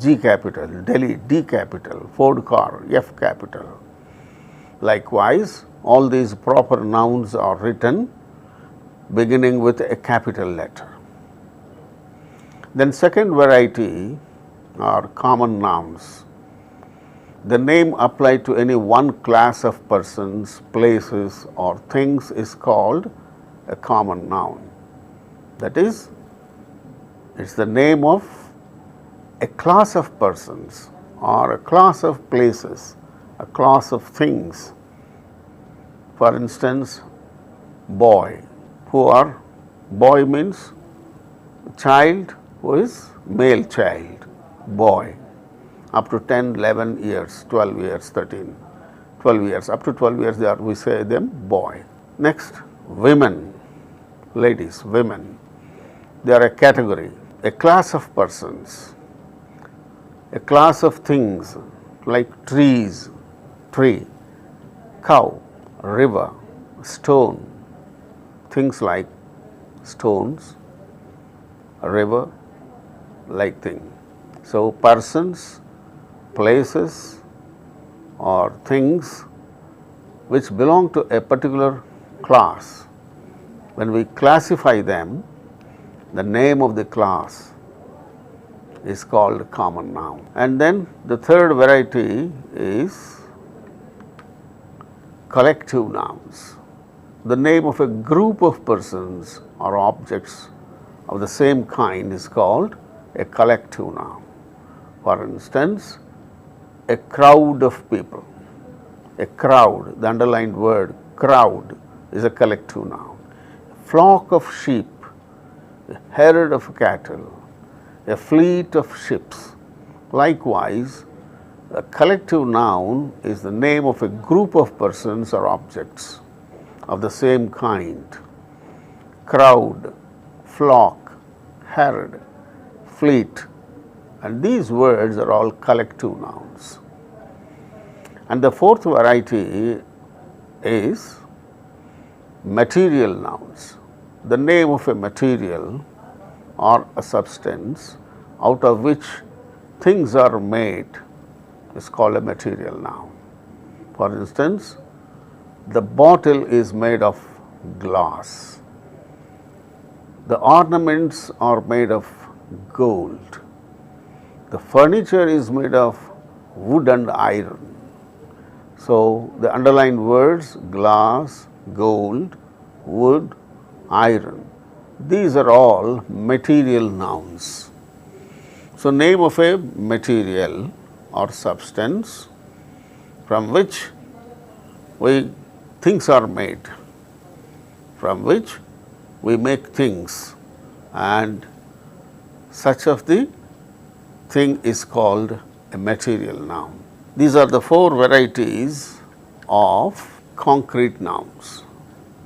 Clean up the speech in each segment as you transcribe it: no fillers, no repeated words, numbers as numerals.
G capital, Delhi D capital, Ford car F capital. Likewise, all these proper nouns are written beginning with a capital letter. Then second variety are common nouns. The name applied to any one class of persons, places or things is called a common noun. That is, it is the name of a class of persons or a class of places, a class of things. For instance, boy, boy means child who is male child, boy, up to 10, 11 years, 12 years, 13, 12 years, up to 12 years we say them boy. Next, women, ladies, women, they are a category, a class of persons, a class of things like trees, tree, cow, river, stone, things like stones, a river, like thing. So, persons, places or things which belong to a particular class, when we classify them, the name of the class is called common noun. And then the third variety is collective nouns. The name of a group of persons or objects of the same kind is called a collective noun. For instance, a crowd of people, a crowd, the underlined word crowd is a collective noun. A flock of sheep, a herd of cattle, a fleet of ships. Likewise, a collective noun is the name of a group of persons or objects of the same kind. Crowd, flock, herd, fleet, and these words are all collective nouns. And the fourth variety is material nouns. The name of a material or a substance out of which things are made is called a material noun. For instance, the bottle is made of glass. The ornaments are made of gold. The furniture is made of wood and iron. So, the underlined words glass, gold, wood, iron, these are all material nouns. So, name of a material or substance from which things are made, from which we make things, and such of the thing is called a material noun. These are the four varieties of concrete nouns.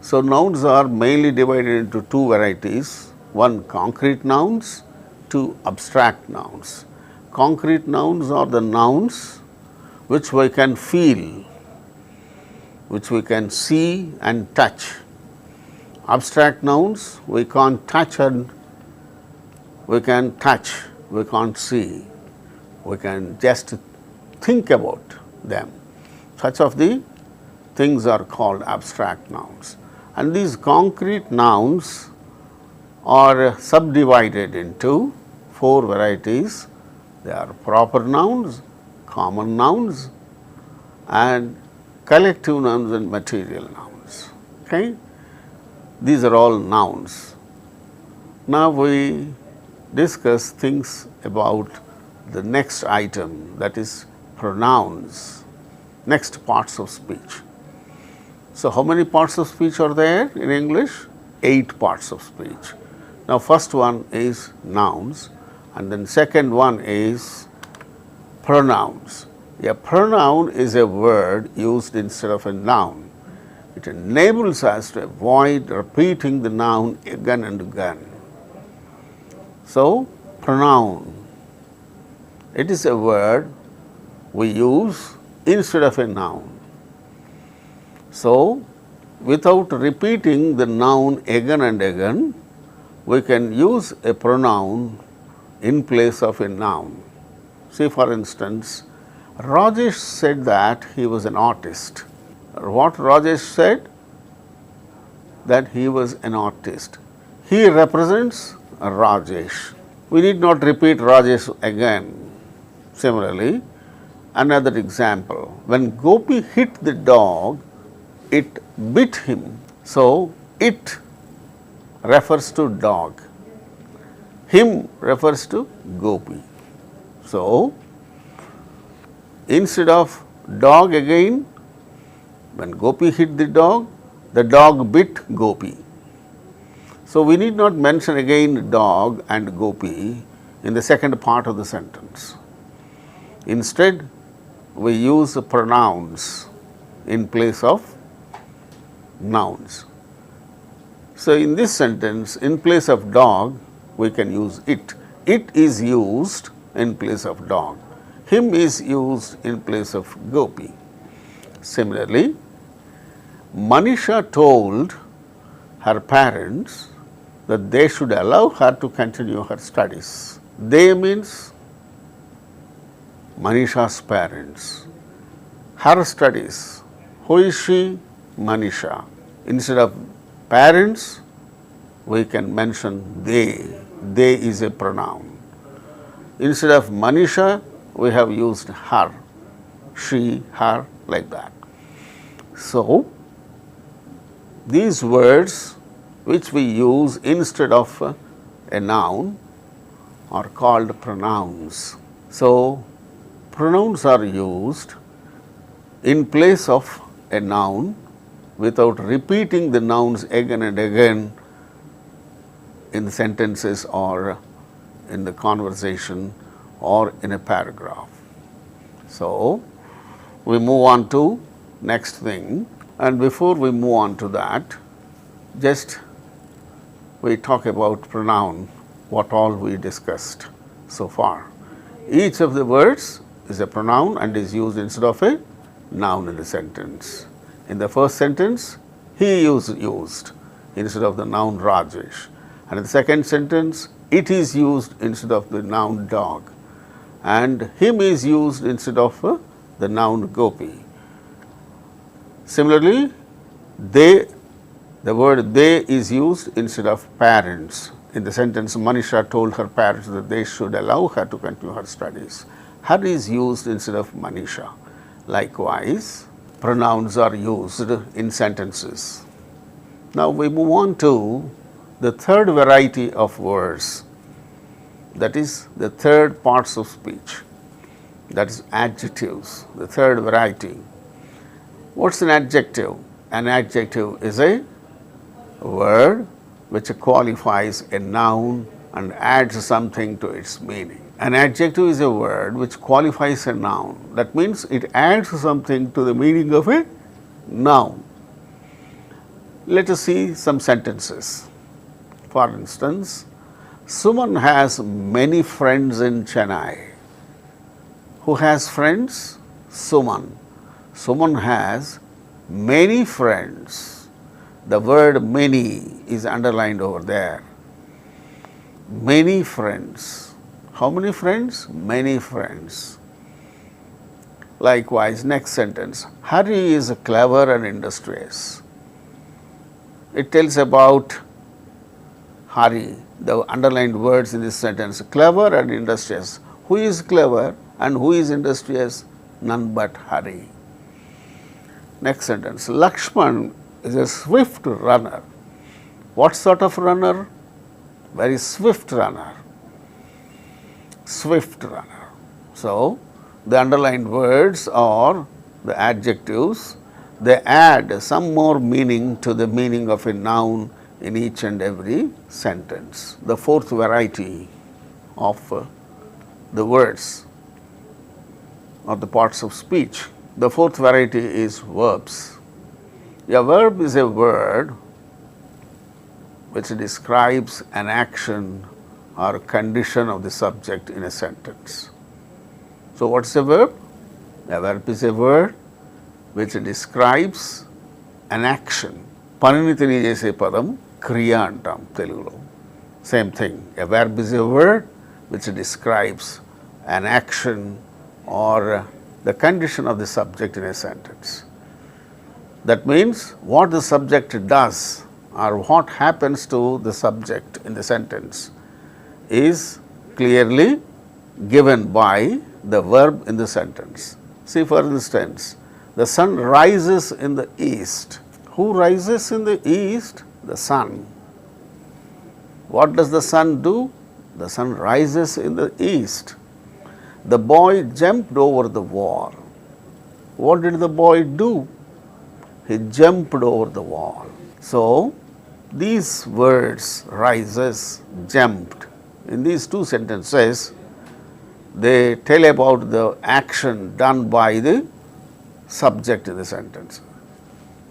So, nouns are mainly divided into two varieties, one concrete nouns, two abstract nouns. Concrete nouns are the nouns which we can feel, which we can see and touch. Abstract nouns we can't touch and we can touch, we can't see, we can just think about them. Such of the things are called abstract nouns. And these concrete nouns are subdivided into four varieties. They are proper nouns, common nouns, and collective nouns and material nouns. Okay? These are all nouns. Now, we discuss things about the next item, that is pronouns, next parts of speech. So, how many parts of speech are there in English? 8 parts of speech. Now, first one is nouns, and then second one is pronouns. A pronoun is a word used instead of a noun. It enables us to avoid repeating the noun again and again. So, pronoun, it is a word we use instead of a noun. So, without repeating the noun again and again, we can use a pronoun in place of a noun. See, for instance, Rajesh said that he was an artist. What Rajesh said? That he was an artist. He represents Rajesh. We need not repeat Rajesh again. Similarly, another example, when Gopi hit the dog, it bit him. So, it refers to dog, him refers to Gopi. So, instead of dog again, when Gopi hit the dog bit Gopi. So, we need not mention again dog and Gopi in the second part of the sentence. Instead, we use pronouns in place of nouns. So, in this sentence, in place of dog, we can use it. It is used in place of dog. Him is used in place of Gopi. Similarly, Manisha told her parents that they should allow her to continue her studies. They means Manisha's parents. Her studies. Who is she? Manisha. Instead of parents, we can mention they. They is a pronoun. Instead of Manisha, we have used her. She, her, like that. So, these words which we use instead of a noun are called pronouns. So, pronouns are used in place of a noun without repeating the nouns again and again in the sentences or in the conversation or in a paragraph. So, we move on to next thing, and before we move on to that, just we talk about pronoun, what all we discussed so far. Each of the words is a pronoun and is used instead of a noun in the sentence. In the first sentence, he used instead of the noun Rajesh, and in the second sentence, it is used instead of the noun dog, and him is used instead of the noun Gopi. Similarly, the word they is used instead of parents. In the sentence, Manisha told her parents that they should allow her to continue her studies. Her is used instead of Manisha. Likewise, pronouns are used in sentences. Now, we move on to the third variety of words, that is the third parts of speech, that is adjectives, the third variety. What's an adjective? An adjective is a word which qualifies a noun and adds something to its meaning. An adjective is a word which qualifies a noun. That means it adds something to the meaning of a noun. Let us see some sentences. For instance, Suman has many friends in Chennai. Who has friends? Suman. Suman has many friends. The word many is underlined over there. Many friends. How many friends? Many friends. Likewise, next sentence. Hari is clever and industrious. It tells about Hari, the underlined words in this sentence, clever and industrious. Who is clever and who is industrious? None but Hari. Next sentence, Lakshman is a swift runner. What sort of runner? Very swift runner. Swift runner. So, the underlined words are the adjectives. They add some more meaning to the meaning of a noun in each and every sentence. The fourth variety of the words or the parts of speech. The fourth variety is verbs. A verb is a word which describes an action or condition of the subject in a sentence. So, what is a verb? A verb is a word which describes an action. Panini తెలియజేసే పదం క్రియ అంటాం తెలుగులో. Same thing. A verb is a word which describes an action or the condition of the subject in a sentence. That means what the subject does or what happens to the subject in the sentence is clearly given by the verb in the sentence. See, for instance, the sun rises in the east. Who rises in the east? The sun. What does the sun do? The sun rises in the east. The boy jumped over the wall. What did the boy do? He jumped over the wall. So, these words, rises, jumped, in these two sentences, they tell about the action done by the subject in the sentence.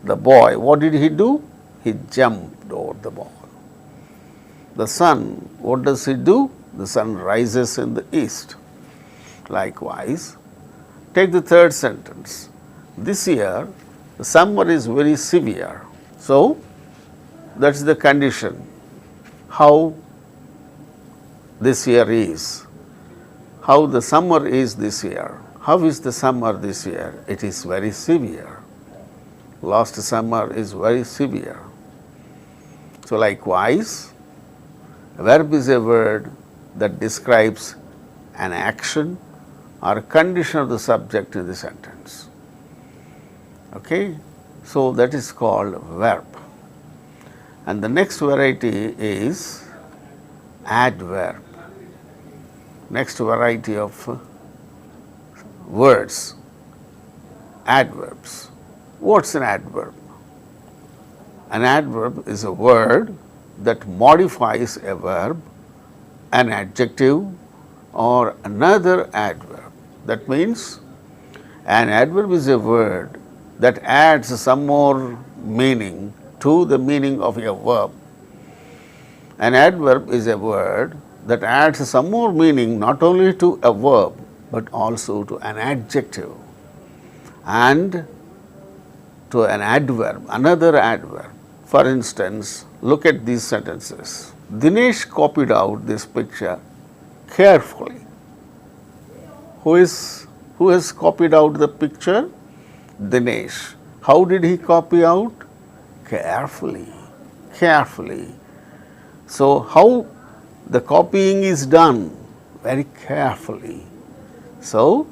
The boy, what did he do? He jumped over the wall. The sun, what does he do? The sun rises in the east. Likewise, take the third sentence. This year, the summer is very severe. So, that is the condition, how this year is, how the summer is this year. How is the summer this year? It is very severe. Last summer is very severe. So, likewise, a verb is a word that describes an action or a condition of the subject in the sentence. Okay? So, that is called verb. And the next variety is adverb. Next variety of words, adverbs. What's an adverb? An adverb is a word that modifies a verb, an adjective or another adverb. That means an adverb is a word that adds some more meaning to the meaning of a verb. An adverb is a word that adds some more meaning not only to a verb but also to an adjective and to an adverb, another adverb. For instance, look at these sentences. Dinesh copied out this picture carefully. Who has copied out the picture? Dinesh. How did he copy out? Carefully. Carefully. So, how the copying is done? Very carefully. So,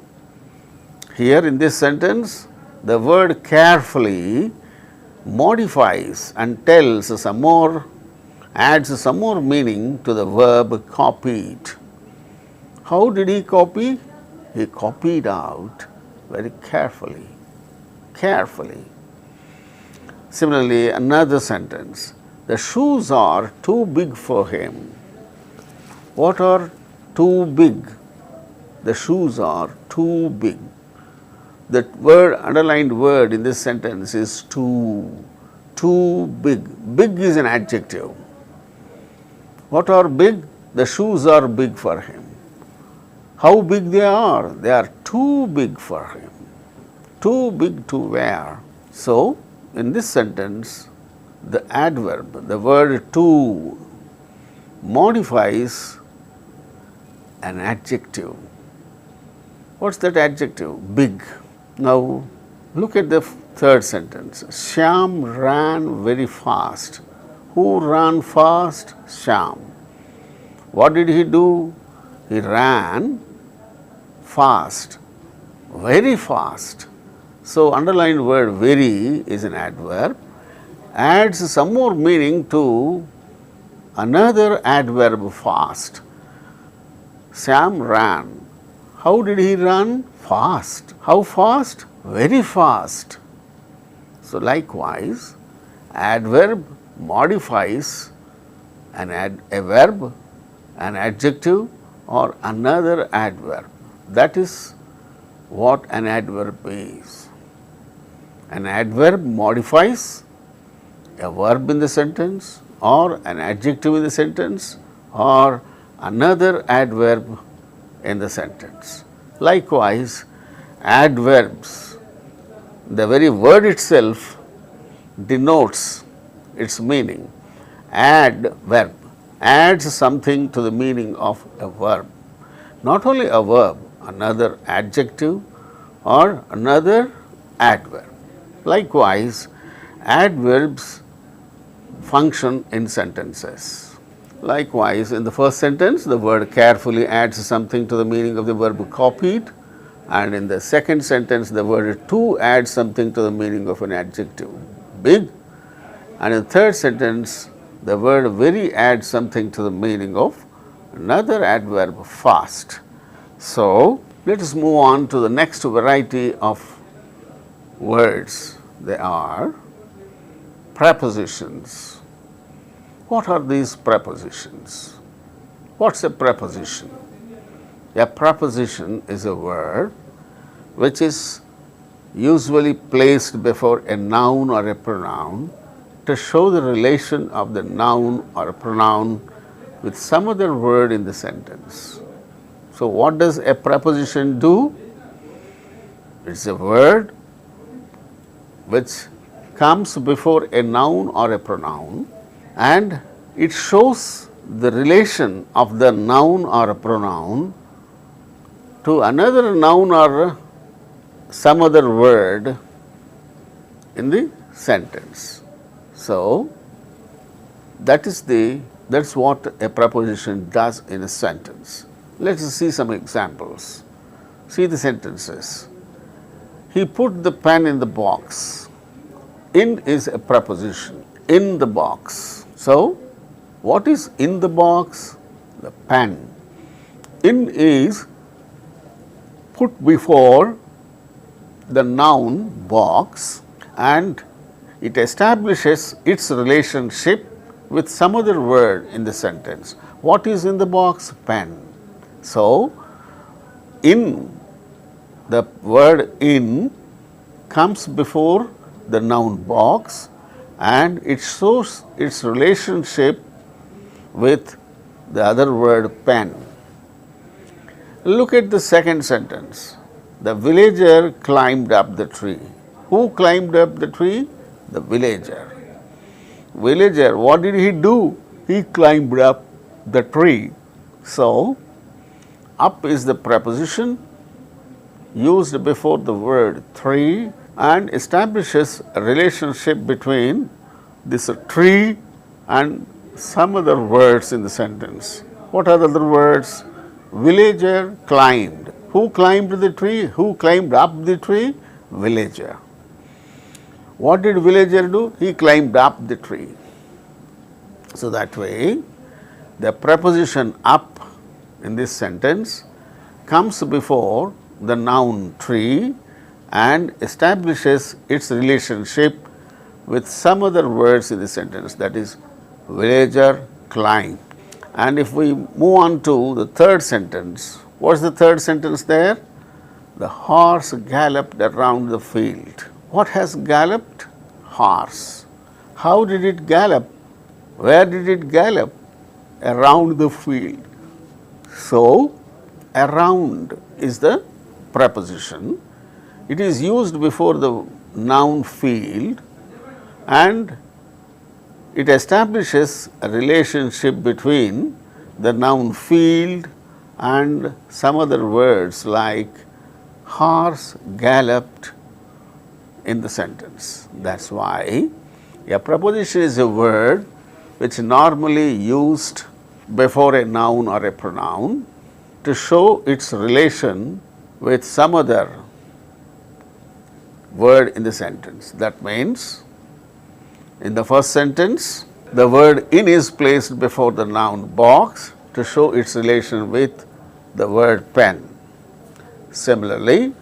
here in this sentence, the word carefully modifies and tells some more, adds some more meaning to the verb copied. How did he copy? He copied out very carefully. Carefully. Similarly, another sentence. The shoes are too big for him. What are too big? The shoes are too big. The word, underlined word in this sentence is too. Too big. Big is an adjective. What are big? The shoes are big for him. How big they are? They are too big for him. Too big to wear. So, in this sentence, the adverb, the word too, modifies an adjective. What's that adjective? Big. Now, look at the third sentence. Shyam ran very fast. Who ran fast? Shyam. What did he do? He ran fast, very fast. So, underlined word very is an adverb, adds some more meaning to another adverb fast. Sam ran. How did he run? Fast. How fast? Very fast. So, likewise, adverb modifies a verb, an adjective or another adverb. That is what an adverb is. An adverb modifies a verb in the sentence or an adjective in the sentence or another adverb in the sentence. Likewise, adverbs, the very word itself denotes its meaning. Add verb adds something to the meaning of a verb. not only a verb, another adjective or another adverb. Likewise, adverbs function in sentences. Likewise, in the first sentence, the word carefully adds something to the meaning of the verb copied, and in the second sentence, the word to adds something to the meaning of an adjective big, and in the third sentence, the word very adds something to the meaning of another adverb fast. So, let us move on to the next variety of words. They are prepositions. What are these prepositions? What's a preposition? A preposition is a word which is usually placed before a noun or a pronoun to show the relation of the noun or pronoun with some other word in the sentence. So, what does a preposition do? It's a word which comes before a noun or a pronoun, and it shows the relation of the noun or a pronoun to another noun or some other word in the sentence. So, that's what a preposition does in a sentence. Let us see some examples. See the sentences. He put the pen in the box. In is a preposition, in the box. So, what is in the box? The pen. In is put before the noun box, and it establishes its relationship with some other word in the sentence. What is in the box? Pen. So, in, the word in comes before the noun box, and it shows its relationship with the other word pen. Look at the second sentence. The villager climbed up the tree. Who climbed up the tree? The villager. Villager, what did he do? He climbed up the tree. So, up is the preposition used before the word tree and establishes a relationship between this tree and some other words in the sentence. What are the other words? Villager climbed. Who climbed the tree? Who climbed up the tree? Villager. What did villager do? He climbed up the tree. So, that way the preposition up in this sentence comes before the noun tree and establishes its relationship with some other words in the sentence, that is villager climbed. And if we move on to the third sentence, what is the third sentence there? The horse galloped around the field. What has galloped? Horse. How did it gallop? Where did it gallop? Around the field. So, around is the preposition. It is used before the noun field, and it establishes a relationship between the noun field and some other words like horse galloped in the sentence. That is why a preposition is a word which is normally used before a noun or a pronoun to show its relation with some other word in the sentence. That means, in the first sentence, the word in is placed before the noun box to show its relation with the word pen. Similarly,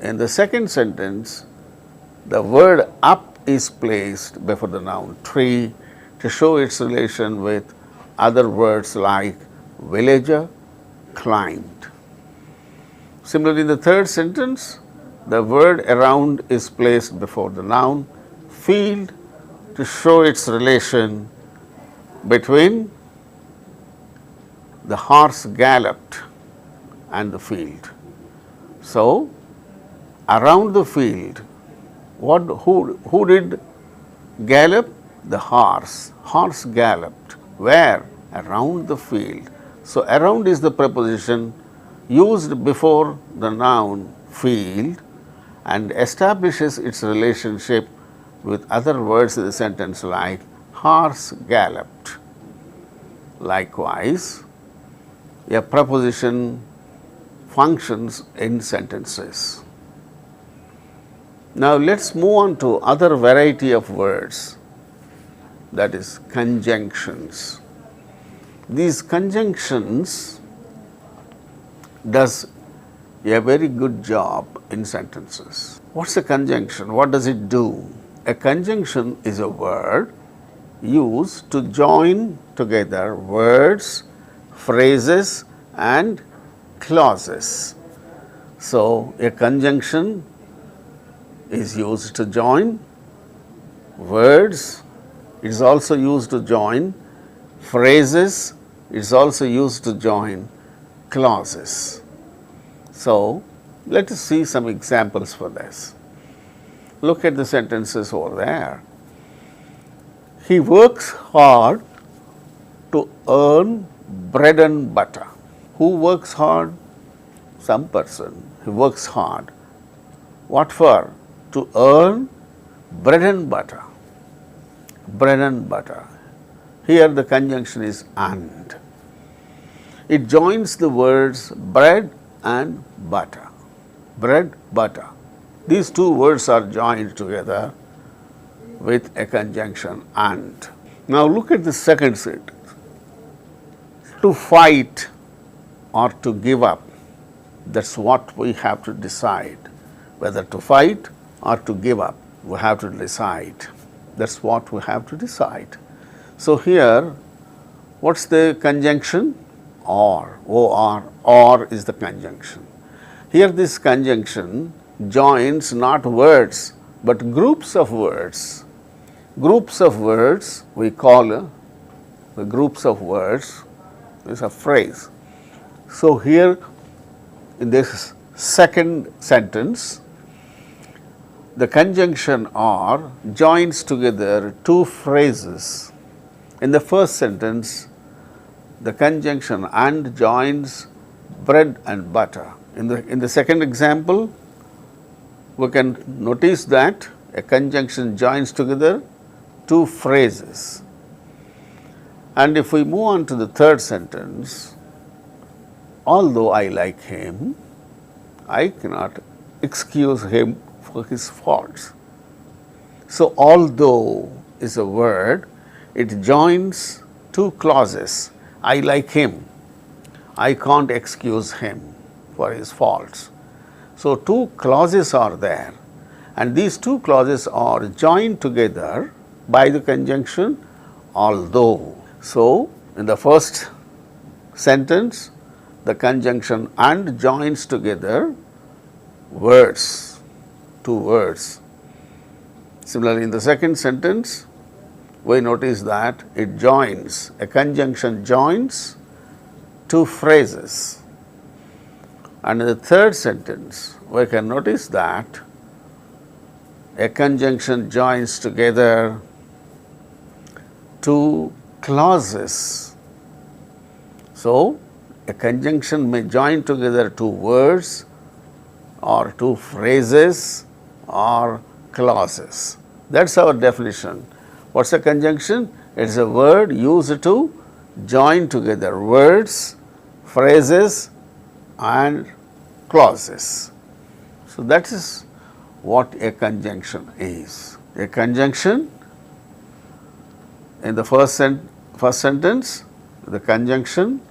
in the second sentence, the word up is placed before the noun tree to show its relation with other words like villager, climbed. Similarly, in the third sentence, the word around is placed before the noun field to show its relation between the horse galloped and the field. So, around the field, who did gallop? The horse. Horse galloped. Where? Around the field. So, around is the preposition used before the noun field and establishes its relationship with other words in the sentence like horse galloped. Likewise, a preposition functions in sentences. Now, let us move on to other variety of words, that is conjunctions. These conjunctions does a very good job in sentences. What is a conjunction? What does it do? A conjunction is a word used to join together words, phrases and clauses. So, a conjunction is used to join words, it is also used to join phrases, it is also used to join clauses. So, let us see some examples for this. Look at the sentences over there. He works hard to earn bread and butter. Who works hard? Some person. He works hard. What for? To earn bread and butter. Bread and butter. Here the conjunction is and. It joins the words bread and butter. Bread, butter. These two words are joined together with a conjunction and. Now look at the second sentence. To fight or to give up. That's what we have to decide. Whether to fight or to give up, we have to decide. That's what we have to decide. So here, what's the conjunction? Or, or is the conjunction. Here this conjunction joins not words, but groups of words. Groups of words we call the groups of words is a phrase. So here in this second sentence, the conjunction or joins together two phrases. In the first sentence, the conjunction and joins bread and butter. In the second example, we can notice that a conjunction joins together two phrases. And if we move on to the third sentence, although I like him, I cannot excuse him for his faults. So, although is a word, it joins two clauses. I like him, I can't excuse him for his faults. So, two clauses are there and these two clauses are joined together by the conjunction although. So, in the first sentence, the conjunction and joins together words, two words. Similarly, in the second sentence, we notice that it joins, a conjunction joins two phrases. And in the third sentence, we can notice that a conjunction joins together two clauses. So, a conjunction may join together two words or two phrases or clauses. That is our definition. What is a conjunction? It is a word used to join together words, phrases and clauses. So, that is what a conjunction is. A conjunction in the first sentence, the conjunction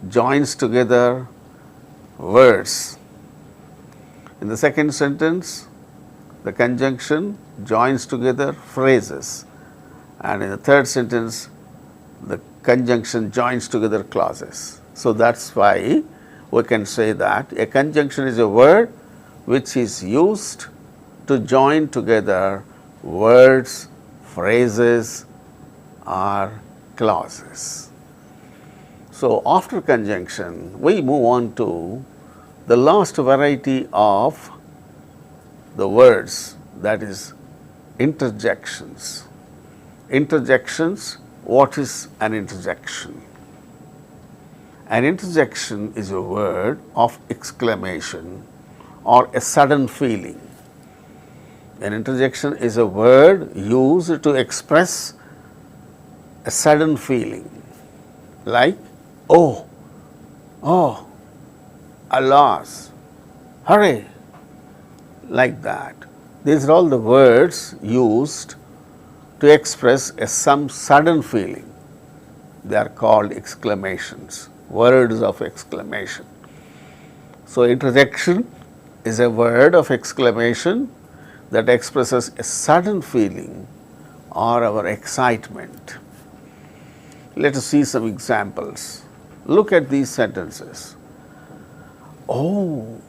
joins together words. In the second sentence, the conjunction joins together phrases. And in the third sentence, the conjunction joins together clauses. So, that is why we can say that a conjunction is a word which is used to join together words, phrases or clauses. So, after conjunction, we move on to the last variety of the words, that is interjections. Interjections, what is an interjection? An interjection is a word of exclamation or a sudden feeling. An interjection is a word used to express a sudden feeling like oh, oh, alas, hurry, like that. These are all the words used to express some sudden feeling. They are called exclamations, words of exclamation. So, interjection is a word of exclamation that expresses a sudden feeling or our excitement. Let us see some examples. Look at these sentences. Oh,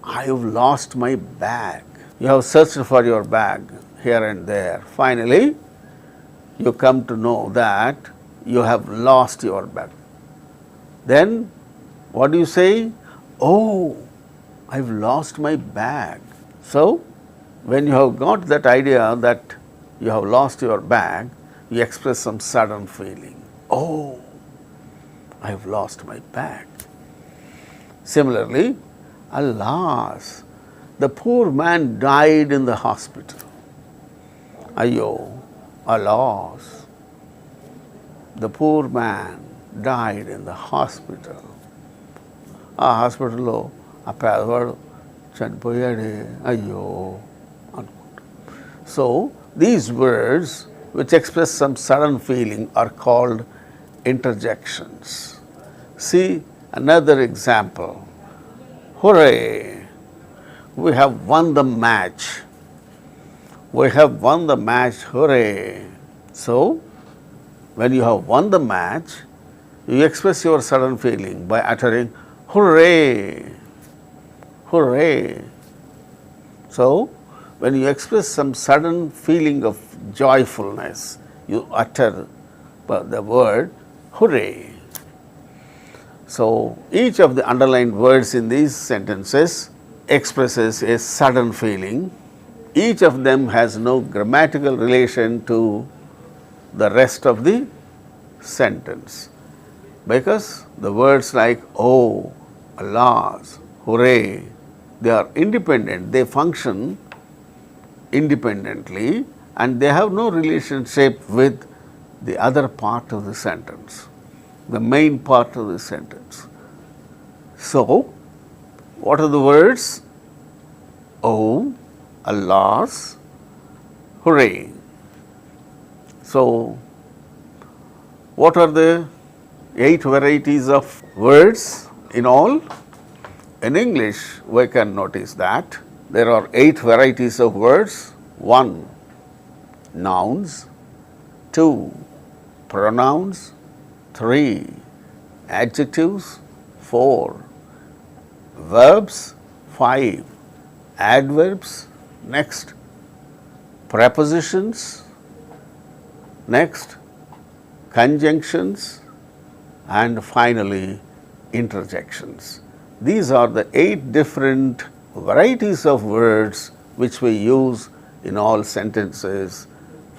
I have lost my bag. You have searched for your bag here and there. Finally, you come to know that you have lost your bag. Then, what do you say? Oh, I have lost my bag. So, when you have got that idea that you have lost your bag, you express some sudden feeling. Oh, I have lost my bag. Similarly, alas, the poor man died in the hospital. Ayo, alas, the poor man died in the hospital. ఆ హాస్పిటల్లో ఆ పేదవాడు చనిపోయాడే అయ్యో అనుకుంటాం. So, these words which express some sudden feeling are called interjections. See another example. Hooray! We have won the match. We have won the match, hooray! So, when you have won the match, you express your sudden feeling by uttering hooray! Hooray! So, when you express some sudden feeling of joyfulness, you utter the word hooray. So, each of the underlined words in these sentences expresses a sudden feeling. Each of them has no grammatical relation to the rest of the sentence, because the words like oh, alas, hooray, they are independent, they function independently and they have no relationship with the other part of the sentence, the main part of the sentence. So, what are the words? Oh, alas, hooray. So, what are the 8 varieties of words in all? In English, we can notice that there are 8 varieties of words. 1. Nouns. 2. Pronouns. 3. Adjectives. 4. Verbs. 5. Adverbs. Next. Prepositions. Next. Conjunctions. And finally, interjections. These are the 8 different varieties of words which we use in all sentences,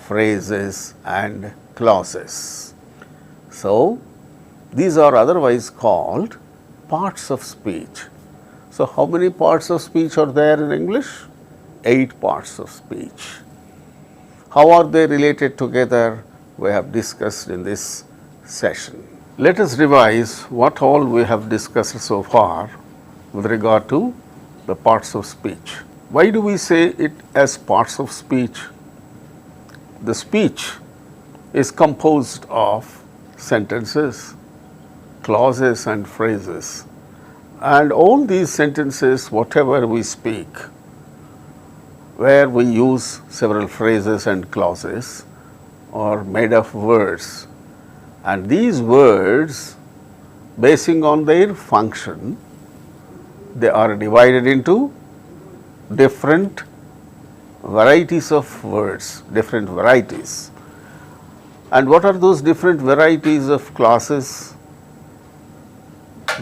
phrases and clauses. So, these are otherwise called parts of speech. So, how many parts of speech are there in English? 8 parts of speech. How are they related together? We have discussed in this session. Let us revise what all we have discussed so far with regard to the parts of speech. Why do we say it as parts of speech? The speech is composed of sentences, clauses and phrases, and all these sentences, whatever we speak, where we use several phrases and clauses, are made of words. And these words, basing on their function, they are divided into different varieties of words, different varieties. And what are those different varieties of clauses?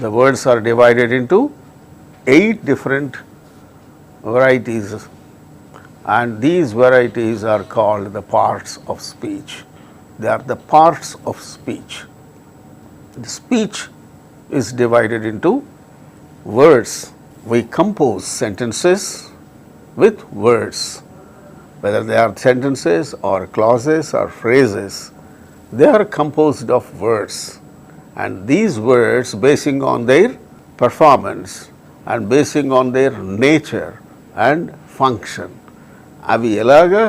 The words are divided into 8 different varieties, and these varieties are called the parts of speech. They are the parts of speech. The speech is divided into words. We compose sentences with words. Whether they are sentences or clauses or phrases, they are composed of words. And these words, basing on their performance and basing on their nature and function, అవి ఎలాగా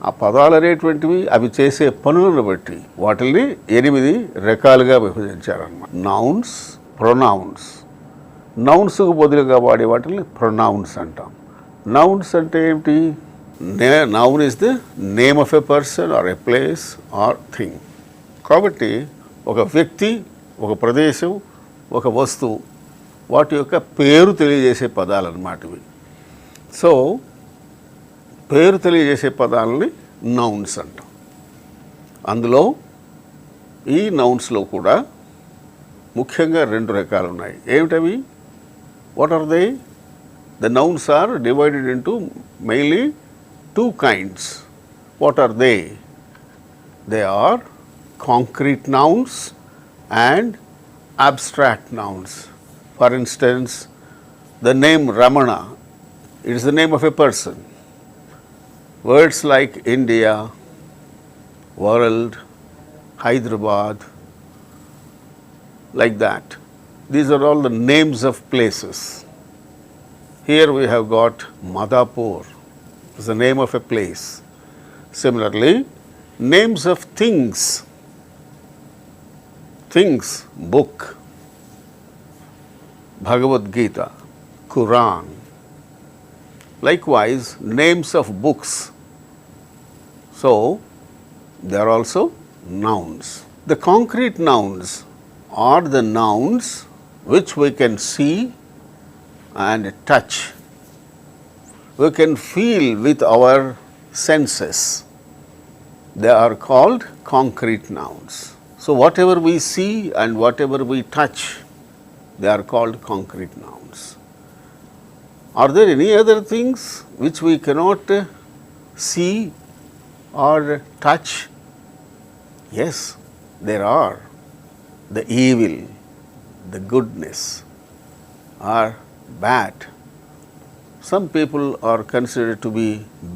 ఆ పదాలు అనేటువంటివి అవి చేసే పనులను బట్టి వాటిని 8 రకాలుగా విభజించారన్నమాట. Nouns, pronounce. నౌన్స్కు బదులుగా వాడే వాటిని ప్రొనౌన్స్ అంటాం. నౌన్స్ అంటే ఏమిటి? Noun is the name of a person or a place or thing. కాబట్టి ఒక వ్యక్తి, ఒక ప్రదేశం, ఒక వస్తువు, వాటి యొక్క పేరు తెలియజేసే పదాలు అన్నమాట ఇవి. సో పేరు తెలియజేసే పదాలని నౌన్స్ అంటాం. అందులో ఈ నౌన్స్లో కూడా ముఖ్యంగా 2 రకాలు ఉన్నాయి. ఏమిటవి? What are they? The nouns are divided into mainly 2 kinds. What are they? They are concrete nouns and abstract nouns. For instance, the name Ramana, it is the name of a person. Words like India, world, Hyderabad, like that. These are all the names of places. Here we have got Madhapur, is the name of a place. Similarly, names of things, book, Bhagavad Gita, Quran. Likewise, names of books. So, they are also nouns. The concrete nouns are the nouns which we can see and touch. We can feel with our senses. They are called concrete nouns. So, whatever we see and whatever we touch, they are called concrete nouns. Are there any other things which we cannot see or touch? Yes, there are. The evil, the goodness, or bad. Some people are considered to be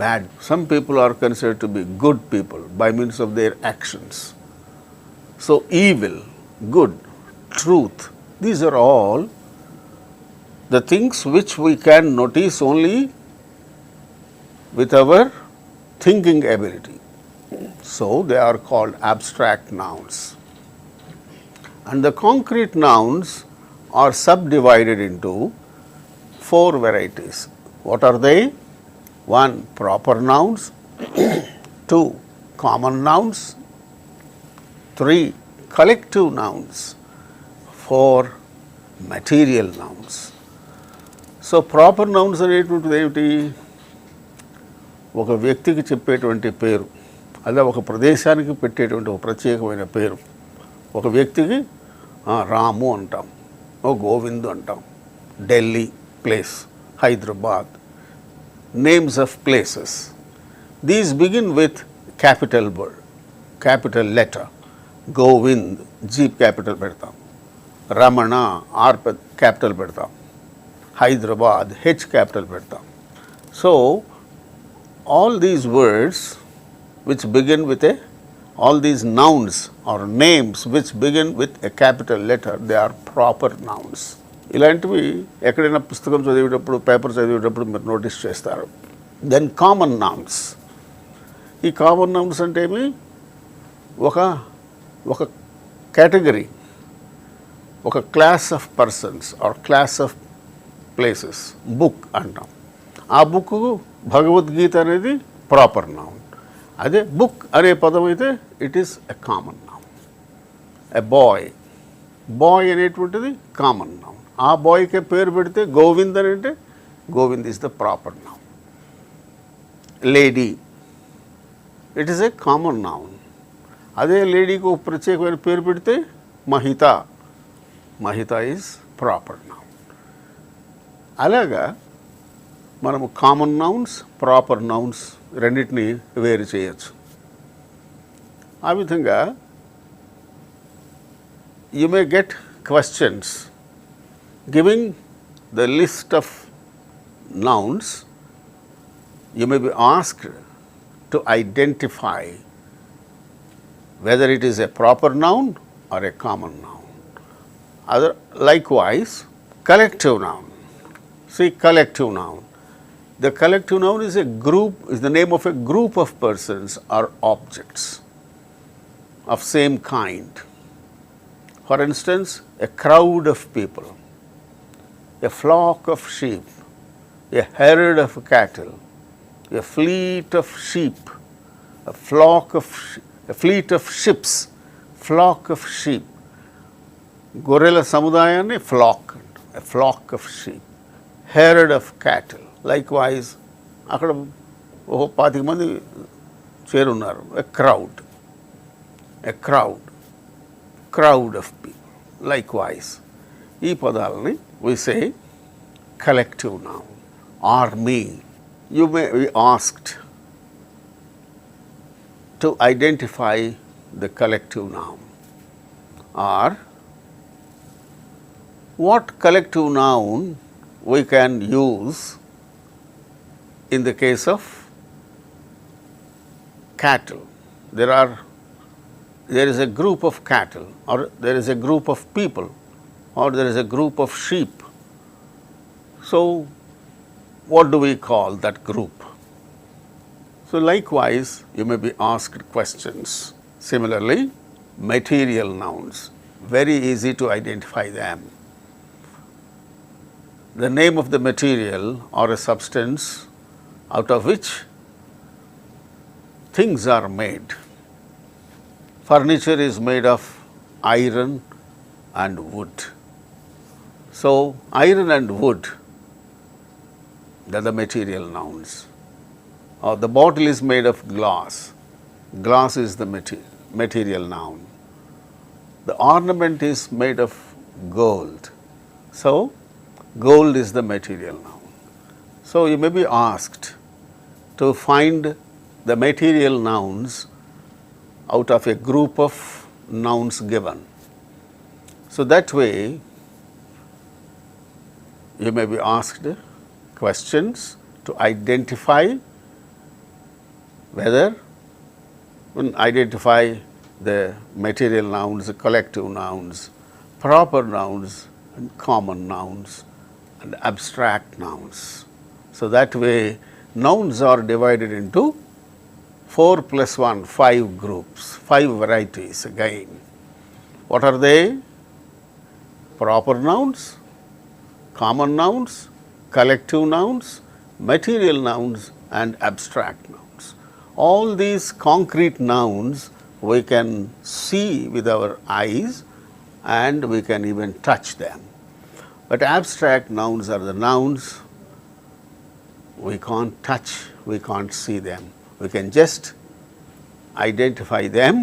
bad. Some people are considered to be good people by means of their actions. So, evil, good, truth, these are all the things which we can notice only with our thinking ability. So, they are called abstract nouns. And the concrete nouns are subdivided into 4 varieties. What are they? 1. Proper nouns. 2. Common nouns. 3. Collective nouns. 4. Material nouns. So proper nouns అనేటువంటిది ఏమిటి? ఒక వ్యక్తికి చెప్పేటువంటి పేరు, అదే ఒక ప్రదేశానికి పెట్టేటువంటి ఒక ప్రత్యేకమైన పేరు. ఒక వ్యక్తికి రాము అంటాం, ఓ గోవిందు అంటాం, Delhi place, Hyderabad. Names of places. These begin with capital word, capital letter. Govind G capital పెడతాం, రమణ ఆర్ క్యాపిటల్ పెడతాం, Hyderabad, H capital పెడతాం. So, all these words which begin with all these nouns or names which begin with a capital letter, they are proper nouns. ఇలాంటివి ఎక్కడైనా పుస్తకం చదివేటప్పుడు, paper చదివేటప్పుడు మీరు notice చేస్తారు. Then common nouns. ఈ కామన్ నౌన్స్ అంటే ఏమి? ఒక కేటగిరీ, ఒక class of persons or class of places. Book అంటాం. ఆ బుక్ భగవద్గీత అనేది ప్రాపర్ నౌన్. అదే బుక్ అనే పదం అయితే it is a common noun. A boy, boy అనేటువంటిది కామన్ నౌన్. ఆ బాయ్కే పేరు పెడితే గోవింద్ అని అంటే Govind is the proper noun. Lady, it is a common noun. అదే లేడీకి ఒక ప్రత్యేకమైన పేరు పెడితే Mahita, Mahita is proper noun. అలాగా మనము కామన్ నౌన్స్, ప్రాపర్ నౌన్స్ రెండింటినీ వేరు చేయొచ్చు. ఆ విధంగా you may get questions. Giving the list of nouns, you may be asked to identify whether it is a proper noun or a common noun. Likewise, collective noun. See, collective noun. The collective noun is the name of a group of persons or objects of same kind. For instance, a crowd of people, a flock of sheep, a herd of cattle, a fleet of sheep, a fleet of ships, flock of sheep. Gorilla samudayani a flock of sheep, herd of cattle. Likewise, అక్కడ ఓ 25 మంది చేరున్నారు. A crowd of people. Likewise, ఈ పదాలని we say collective noun. Army. You may be asked to identify the collective noun, or what collective noun we can use in the case of cattle. There is a group of cattle, or there is a group of people, or there is a group of sheep. So, what do we call that group? So, likewise, you may be asked questions. Similarly, material nouns, very easy to identify them. The name of the material or a substance out of which things are made. Furniture is made of iron and wood. So, iron and wood, they are the material nouns. Or the bottle is made of glass. Glass is the material noun. The ornament is made of gold. So, gold is the material noun. So, you may be asked to find the material nouns out of a group of nouns given. So, that way you may be asked questions to identify the material nouns, the collective nouns, proper nouns and common nouns and abstract nouns. So, that way nouns are divided into 4 plus 1, 5 groups, 5 varieties again. What are they? Proper nouns, common nouns, collective nouns, material nouns and abstract nouns. All these concrete nouns we can see with our eyes and we can even touch them. But abstract nouns are the nouns we can't touch, we can't see them. We can just identify them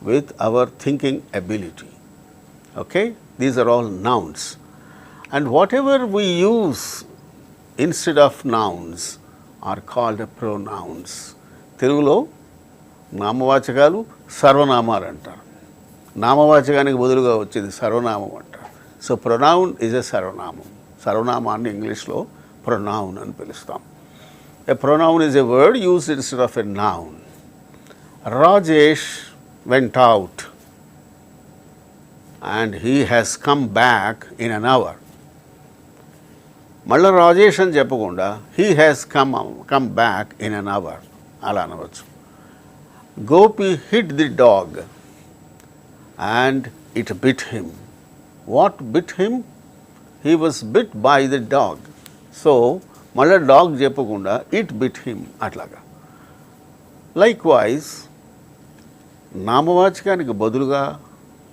with our thinking ability. Okay? These are all nouns. And whatever we use instead of nouns are called pronouns. తెలుగులో నామవాచకాలు సర్వనామాలు అంటారు. నామవాచకానికి బదులుగా వచ్చేది సర్వనామం అంటారు. So pronoun is a సర్వనామం. సర్వనామాన్ని ఇంగ్లీష్లో ప్రొనౌన్ అని పిలుస్తాం. A pronoun is a word used instead of a noun. Rajesh went out and he has come back in an hour. మళ్ళీ రాజేష్ అని చెప్పకుండా he has come back in an hour అలా అనవచ్చు. Gopi hit the dog and it bit him. What bit him? He was bit by the dog. So, మళ్ళీ dog చెప్పకుండా it bit him అట్లాగా. Likewise నామవాచకానికి బదులుగా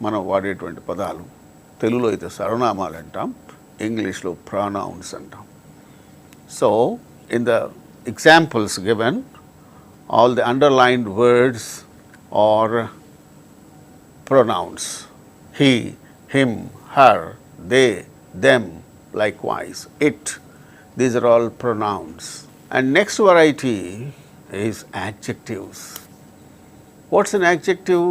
మనం వాడేటువంటి పదాలు తెలుగులో అయితే సర్వనామాలు అంటాం, ఇంగ్లీష్లో ప్రొనౌన్స్ అంటాం. So in the examples given all the underlined words are pronouns. He, him, her, they, them, likewise it. These are all pronouns. And next variety is adjectives. What's an adjective?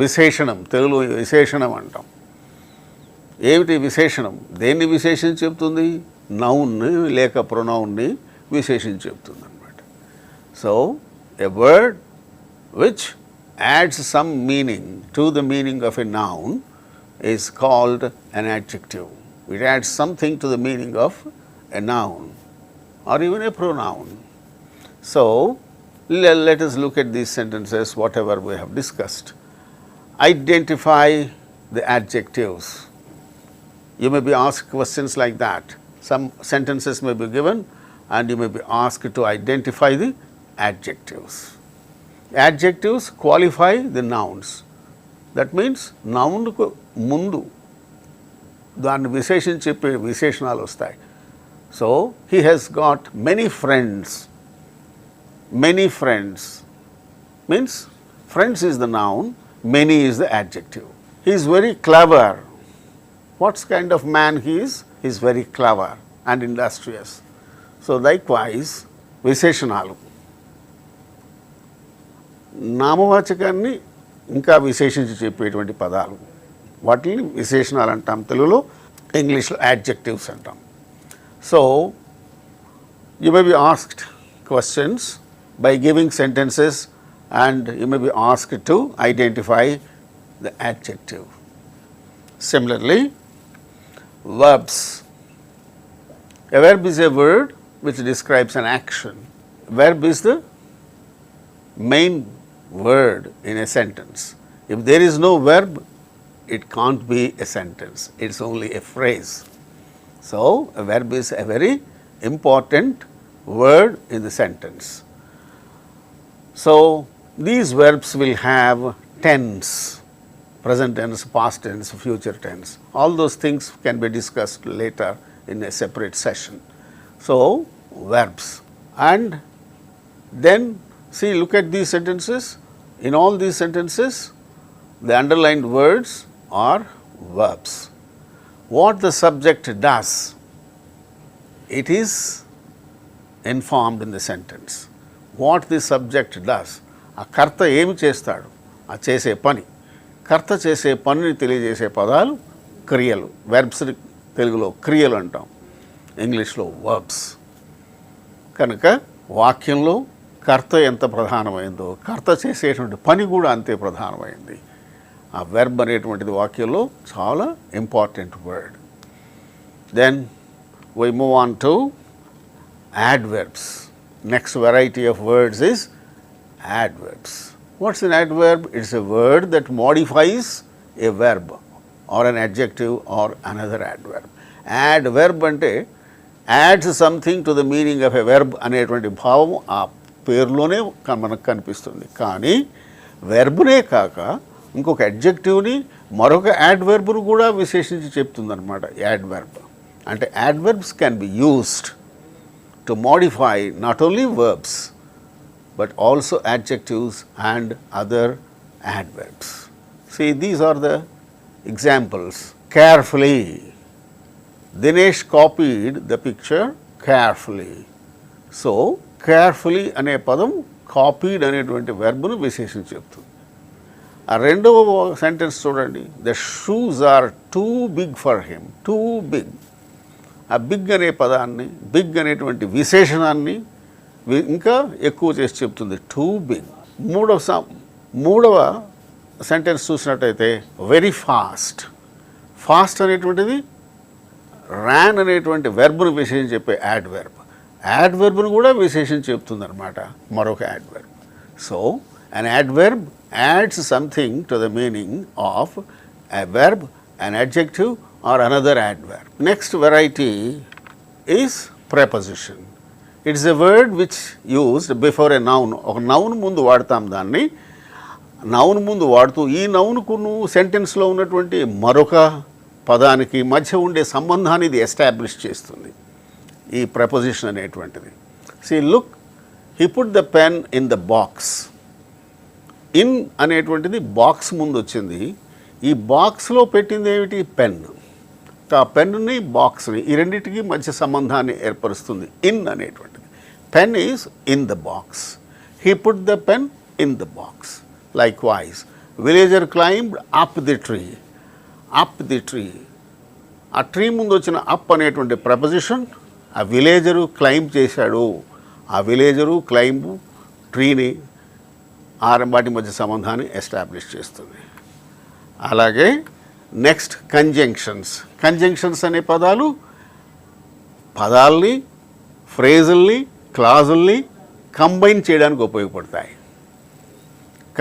విశేషణం, తెలుగులో విశేషణం అంటాం. ఏమిటి విశేషణం? దేన్ని విశేషించి చెప్తుంది? నౌన్ని లేక ప్రొనౌన్ని విశేషించి చెప్తుంది అనమాట. So a word which adds some meaning to the meaning of a noun is called an adjective. It adds something to the meaning of a noun or even a pronoun. So, let us look at these sentences, whatever we have discussed. Identify the adjectives. You may be asked questions like that. Some sentences may be given and you may be asked to identify the adjectives. Adjectives qualify the nouns. That means noun కు ముందు దాన్ని విశేషించి చెప్పే విశేషణాలు వస్తాయి. So he has got many friends. Many friends means friends is the noun, many is the adjective. He is very clever. What kind of man he is? He is very clever and industrious. So likewise విశేషణాలు నామవాచకాన్ని ఇంకా విశేషించి చెప్పేటువంటి పదాలు, వాటిని విశేషణాలు అంటాం. తెలుగులో, ఇంగ్లీష్లో యాడ్జెక్టివ్స్ అంటాం. So you may be asked questions by giving sentences and you may be asked to identify the adjective. Similarly, verbs. A verb is a word which describes an action. Verb is the main word in a sentence. If there is no verb, it can't be a sentence. It's only a phrase. So a verb is a very important word in the sentence. So these verbs will have tense, present tense, past tense, future tense. All those things can be discussed later in a separate session. So verbs. And then see, look at these sentences. In all these sentences, the underlined words are verbs. What the subject does, it is informed in the sentence. What the subject does, ఆ కర్త ఏమి చేస్తాడు, ఆ చేసే పని, కర్త చేసే పనిని తెలియజేసే పదాలు క్రియలు. వెర్బ్స్ని తెలుగులో క్రియలు అంటాం, ఇంగ్లీష్లో వర్బ్స్. కనుక వాక్యంలో కర్త ఎంత ప్రధానమైందో కర్త చేసేటువంటి పని కూడా అంతే ప్రధానమైంది. ఆ వెర్బ్ అనేటువంటిది వాక్యంలో చాలా important word. Then we move on to adverbs. Next variety of words is adverbs. What's an adverb? It's a word that modifies a verb or an adjective or another adverb. Adverb అంటే adds something to the meaning of a verb అనేటువంటి భావం ఆ పేరులోనే మనకు కనిపిస్తుంది. కానీ వెర్బ్నే కాక ఇంకొక అడ్జెక్టివ్ని మరొక యాడ్వర్బ్ను కూడా విశేషించి చెప్తుంది అనమాట యాడ్వర్బ్. అంటే adverbs can be used to modify not only verbs but also adjectives and other adverbs. See, these are the examples. Carefully. Dinesh copied the picture carefully. So, carefully అనే పదం కాపీడ్ అనేటువంటి వెర్బ్ను విశేషించి చెప్తుంది. ఆ రెండవ సెంటెన్స్ చూడండి. The shoes are too big for him. Too big. ఆ బిగ్ అనే పదాన్ని, బిగ్ అనేటువంటి విశేషణాన్ని ఇంకా ఎక్కువ చేసి చెప్తుంది. Too big. మూడవ సెంటెన్స్ చూసినట్టయితే వెరీ ఫాస్ట్. ఫాస్ట్ అనేటువంటిది ర్యాన్ అనేటువంటి వెర్బ్ను విశేషించి చెప్పే యాడ్వర్బ్. యాడ్వర్బ్ను కూడా విశేషించి చెప్తుంది అనమాట మరొక adverb. So an adverb adds something to the meaning of a verb, an adjective or another adverb. Next variety is preposition. It is a word which used before a noun. ఒక noun ముందు వాడతాం దాన్ని. Noun ముందు వాడుతూ ఈ నౌన్కును సెంటెన్స్లో ఉన్నటువంటి మరొక పదానికి మధ్య ఉండే సంబంధాన్ని ఇది ఎస్టాబ్లిష్ చేస్తుంది, ఈ preposition అనేటువంటిది. See, look, he put the pen in the box. In అనేటువంటిది బాక్స్ ముందు వచ్చింది. ఈ బాక్స్లో పెట్టింది ఏమిటి? పెన్. ఆ పెన్ని, బాక్స్ని, ఈ రెండింటికి మధ్య సంబంధాన్ని ఏర్పరుస్తుంది ఇన్ అనేటువంటిది. Pen is in the box. He put the pen in the box. Like wise, villager climbed up the tree. Up the tree. ఆ ట్రీ ముందు వచ్చిన అప్ అనేటువంటి ప్రపోజిషన్ ఆ విలేజరు క్లైంబ్ చేశాడు, ఆ విలేజరు క్లైంబ్ ట్రీని వాటి మధ్య సంబంధాన్ని ఎస్టాబ్లిష్ చేస్తుంది. అలాగే నెక్స్ట్ కంజంక్షన్స్. కంజంక్షన్స్ అనే పదాలు పదాల్ని, ఫ్రేజుల్ని, క్లాజుల్ని కంబైన్ చేయడానికి ఉపయోగపడతాయి.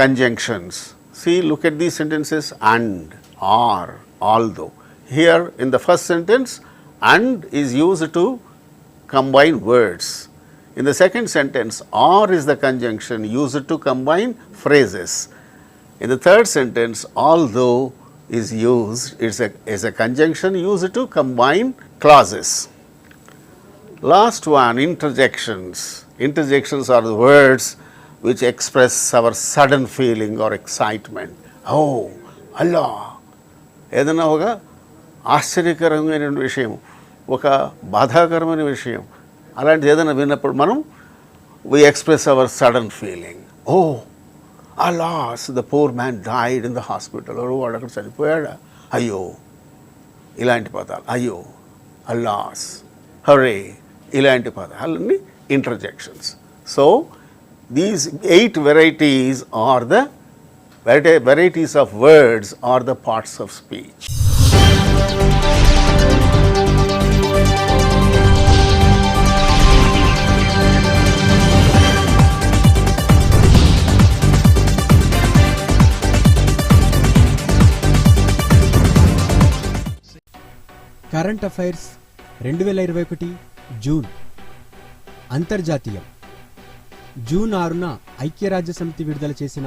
Conjunctions. See, look at these sentences: and, or, although. Here in the first sentence, and is used to combine words. In the second sentence, or is the conjunction used to combine phrases. In the third sentence, although is used, is a conjunction used to combine clauses. Last one, interjections. Interjections are the words which express our sudden feeling or excitement. Oh, Allah! ఏదైనా ఒక ఆశ్చర్యకరమైన విషయం, ఒక బాధాకరమైన విషయం, అలాంటిది ఏదైనా విన్నప్పుడు మనం we express our sudden feeling. Oh, alas, the poor man died in the hospital. వాడు అక్కడ చనిపోయాడా, అయ్యో. ఇలాంటి పదాలు, అయ్యో, అల్లాస్, హరే, ఇలాంటి పదాలన్నీ interjections. So these 8 varieties are the varieties of words or the parts of speech. Current affairs 2021 June. అంతర్జాతీయం. June 6న ఐక్యరాజ్య సమితి విడుదల చేసిన